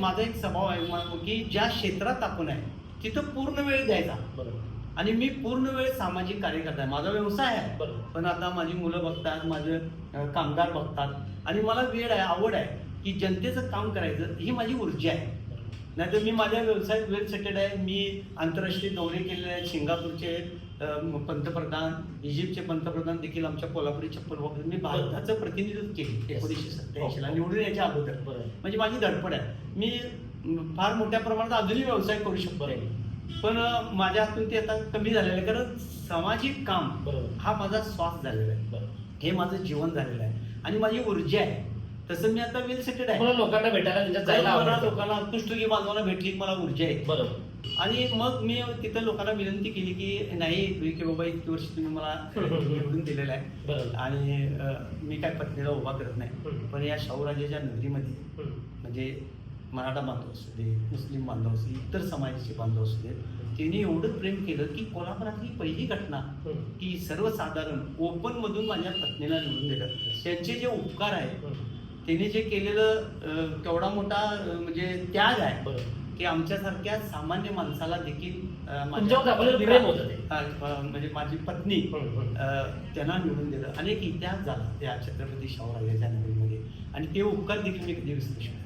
माझा एक स्वभाव आहे की ज्या क्षेत्रात आपण आहे तिथं पूर्ण वेळ द्यायचा. आणि मी पूर्ण वेळ सामाजिक कार्य करताय. माझा व्यवसाय आहे, पण आता माझी मुलं बघतात, माझे कामगार बघतात आणि मला वेळ आहे, आवड आहे की जनतेचं काम करायचं, ही माझी ऊर्जा आहे. नाहीतर मी माझ्या व्यवसायात वेल सेटेड आहे. मी आंतरराष्ट्रीय दौरे केलेले आहेत. सिंगापूरचे पंतप्रधान, इजिप्तचे पंतप्रधान देखील आमच्या कोल्हापुरी चप्पल वापरून मी भारताचं प्रतिनिधित्व केले 1987ला निवडून यायच्या अगोदर. म्हणजे माझी धडपड आहे. मी फार मोठ्या प्रमाणात अजूनही व्यवसाय करू शकतो, पण माझ्या हातून ते आता कमी झालेलं आहे. कारण सामाजिक काम हा माझा श्वास झालेला आहे, हे माझं जीवन झालेलं आहे आणि माझी ऊर्जा आहे. तसं मी आता वेल सेटेड आहे. लोकांना भेटायला लोकांना कुष्ठरोगी बांधवांना भेटली, मला ऊर्जा आहे. बरोबर. आणि मग मी तिथं लोकांना विनंती केली की नाही की बाबा इतकी वर्ष तुम्ही मला निवडून दिलेलं आहे आणि मी काय पत्नीला उभा करत नाही, पण या शाहूराजाच्या नगरीमध्ये म्हणजे मराठा बांधव असू दे, मुस्लिम बांधव असू दे, इतर समाजाचे बांधव असू दे, त्यांनी एवढं प्रेम केलं की कोल्हापुरातली पहिली घटना की सर्वसाधारण ओपन मधून माझ्या पत्नीला निवडून दिलं. त्यांचे जे उपकार आहेत, त्यांनी जे केलेलं केवढा मोठा म्हणजे त्याग आहे की आमच्यासारख्या सामान्य माणसाला देखील म्हणजे माझी पत्नी त्यांना निवडून दिलं. अनेक इतिहास झाला त्या छत्रपती शाहूराजाच्या नगरीमध्ये आणि ते उपकार देखील मी कधी विसरू शकतो.